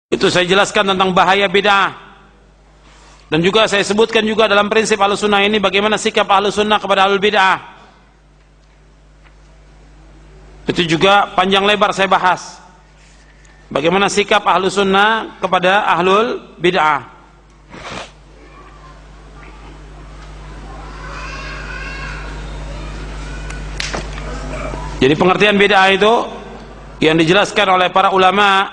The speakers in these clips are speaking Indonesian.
Itu saya jelaskan tentang bahaya bid'ah. Dan juga saya sebutkan juga dalam prinsip Ahlussunnah ini bagaimana sikap Ahlussunnah kepada ahlul bid'ah. Itu juga panjang lebar saya bahas. Bagaimana sikap Ahlussunnah kepada ahlul bid'ah. Jadi pengertian bid'ah itu yang dijelaskan oleh para ulama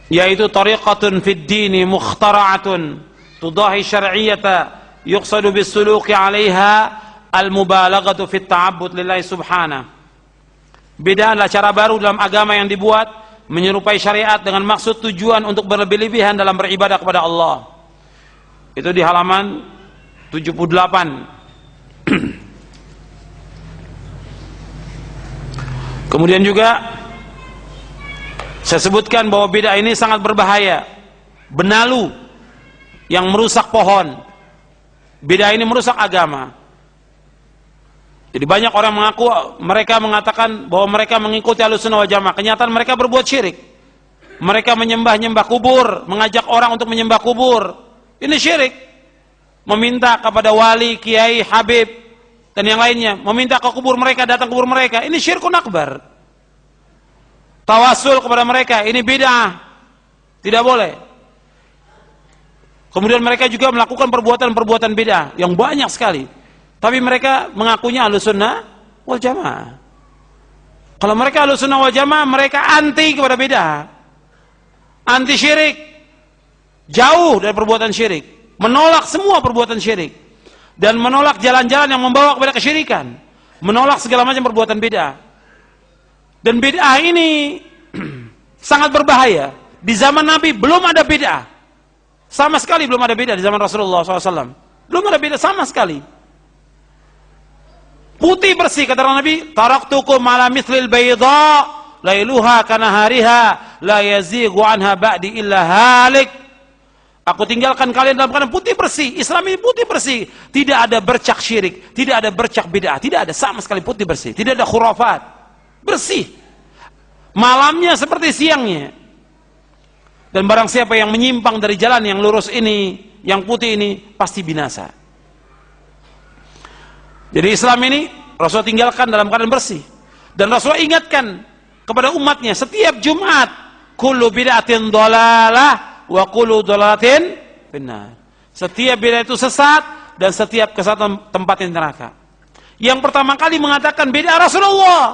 yaitu tariqatun fid dini mukhtara'atun tudahi syar'iyyata yuqsadu bis-suluki 'alaiha al-mubalaghatu fit ta'abbud lillahi subhanahu. Bid'ah adalah cara baru dalam agama yang dibuat menyerupai syariat dengan maksud tujuan untuk berlebih-lebihan dalam beribadah kepada Allah. Itu di halaman 78. Kemudian juga saya sebutkan bahwa bid'ah ini sangat berbahaya. Benalu yang merusak pohon. Bid'ah ini merusak agama. Jadi banyak orang mengaku, mereka mengatakan bahwa mereka mengikuti Ahlussunnah wal Jamaah. Kenyataan mereka berbuat syirik. Mereka menyembah-nyembah kubur, mengajak orang untuk menyembah kubur. Ini syirik. Meminta kepada wali, kiai, habib, dan yang lainnya. Meminta ke kubur mereka, datang ke kubur mereka. Ini syirkun akbar. Tawasul kepada mereka, ini bid'ah. Tidak boleh. Kemudian mereka juga melakukan perbuatan-perbuatan bid'ah yang banyak sekali. Tapi mereka mengakunya Ahlussunnah wal Jamaah. Kalau mereka Ahlussunnah wal Jamaah, mereka anti kepada bid'ah. Anti syirik. Jauh dari perbuatan syirik. Menolak semua perbuatan syirik. Dan menolak jalan-jalan yang membawa kepada kesyirikan. Menolak segala macam perbuatan bid'ah. Dan bid'ah ini sangat berbahaya. Di zaman Nabi belum ada bid'ah. Sama sekali belum ada bid'ah di zaman Rasulullah SAW. Belum ada bid'ah sama sekali. Putih bersih kata Nabi, taraktukum ala mithlil bayda lailuha kanahariha la yazighu anha ba'di illa halik. Aku tinggalkan kalian dalam keadaan putih bersih. Islam ini putih bersih. Tidak ada bercak syirik, tidak ada bercak bid'ah, tidak ada, sama sekali putih bersih. Tidak ada khurafat. Bersih. Malamnya seperti siangnya. Dan barang siapa yang menyimpang dari jalan yang lurus ini, yang putih ini, pasti binasa. Jadi Islam ini Rasul tinggalkan dalam keadaan bersih. Dan Rasul ingatkan kepada umatnya setiap Jumat, kullu bid'atin dhalalah wa kullu dhalalatin finnar. Setiap bid'ah itu sesat dan setiap kesesatan tempatnya neraka. Yang pertama kali mengatakan bid'ah Rasulullah.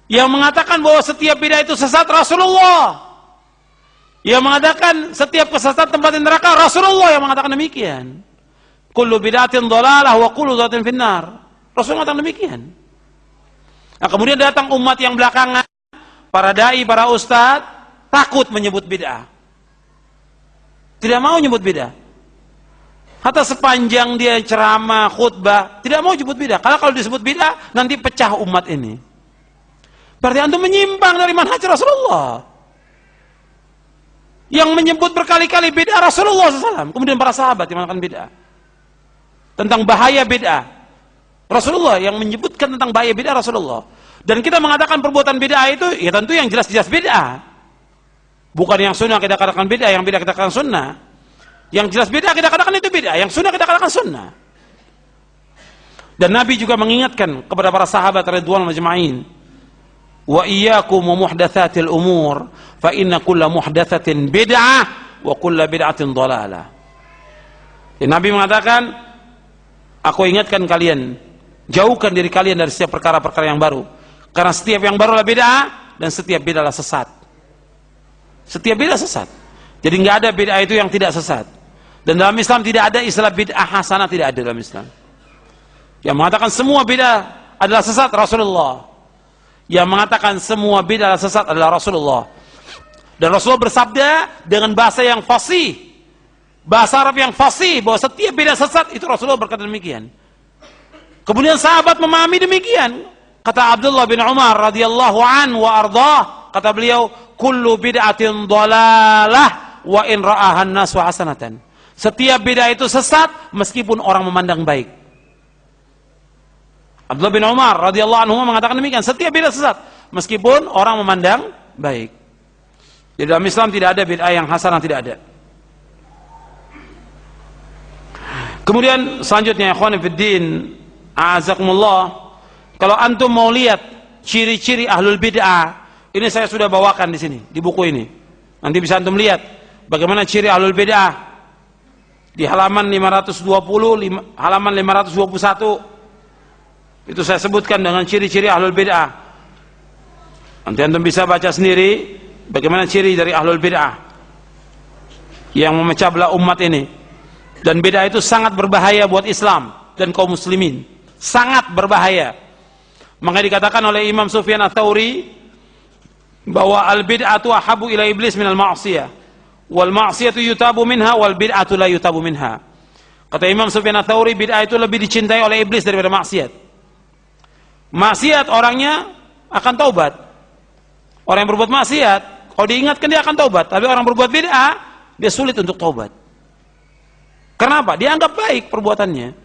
Yang mengatakan bahwa setiap bid'ah itu sesat Rasulullah. Yang mengatakan setiap kesesatan tempatnya neraka Rasulullah yang mengatakan demikian. Kullu bid'atin dhalalah wa kullu dhalalatin finnar. Rasul mengatakan demikian. Nah, kemudian datang umat yang belakangan, para dai, para ustadz takut menyebut bid'ah. Tidak mau menyebut bid'ah. Hatta sepanjang dia ceramah, khutbah, tidak mau menyebut bid'ah. Karena kalau disebut bid'ah nanti pecah umat ini. Berarti antum menyimpang dari manhaj Rasulullah. Yang menyebut berkali-kali bid'ah Rasulullah SAW. Kemudian para sahabat yang mengatakan bid'ah. Tentang bahaya bid'ah Rasulullah yang menyebutkan tentang bahaya bid'ah Rasulullah. Dan kita mengatakan perbuatan bid'ah itu ya tentu yang jelas-jelas bid'ah. Bukan yang sunnah kita katakan bid'ah, yang bid'ah kita katakan sunnah. Yang jelas bid'ah kita katakan itu bid'ah, yang sunnah kita katakan sunnah. Dan Nabi juga mengingatkan kepada para sahabat radhiyallahu majma'in, wa iyyakum wa muhdatsatil umur fa inna kulla muhdatsatin bid'ah wa kulla bid'atin dhalalah. Ya, Nabi mengatakan, aku ingatkan kalian, jauhkan diri kalian dari setiap perkara-perkara yang baru. Karena setiap yang baru adalah bid'ah dan setiap bid'ah adalah sesat. Setiap bid'ah sesat. Jadi nggak ada bid'ah itu yang tidak sesat. Dan dalam Islam tidak ada istilah bid'ah hasanah, tidak ada dalam Islam. Yang mengatakan semua bid'ah adalah sesat Rasulullah. Yang mengatakan semua bid'ah adalah sesat adalah Rasulullah. Dan Rasulullah bersabda dengan bahasa yang fasih. Bahasa Arab yang fasih bahwa setiap bid'ah sesat, itu Rasulullah berkata demikian. Kemudian sahabat memahami demikian. Kata Abdullah bin Umar radhiyallahu anhu wa ardhah, kata beliau, kullu bid'atin dhalalah wa in ra'ahan nasu hasanatan. Setiap bid'ah itu sesat meskipun orang memandang baik. Abdullah bin Umar radhiyallahu anhu mengatakan demikian, setiap bid'ah sesat meskipun orang memandang baik. Di dalam Islam tidak ada bid'ah yang hasanah, tidak ada. Kemudian selanjutnya, ikhwan fiddin, a'azakumullah, kalau antum mau lihat ciri-ciri ahlul bid'ah, ini saya sudah bawakan di sini, di buku ini. Nanti bisa antum lihat bagaimana ciri ahlul bid'ah di halaman 520, halaman 521. Itu saya sebutkan dengan ciri-ciri ahlul bid'ah. Nanti antum bisa baca sendiri bagaimana ciri dari ahlul bid'ah yang memecah belah umat ini. Dan bid'ah itu sangat berbahaya buat Islam dan kaum muslimin, sangat berbahaya. Maka dikatakan oleh Imam Sufyan Ats-Tsauri bahwa al-bid'atu ahabu ila iblis minal ma'siyah, wal ma'siyatu yutabu minha, wal bid'atu la yutabu minha. Kata Imam Sufyan Ats-Tsauri, bid'ah itu lebih dicintai oleh iblis daripada maksiat. Maksiat orangnya akan taubat. Orang yang berbuat maksiat, kalau diingatkan dia akan taubat. Tapi orang berbuat bid'ah, dia sulit untuk taubat. Kenapa? Dia anggap baik perbuatannya.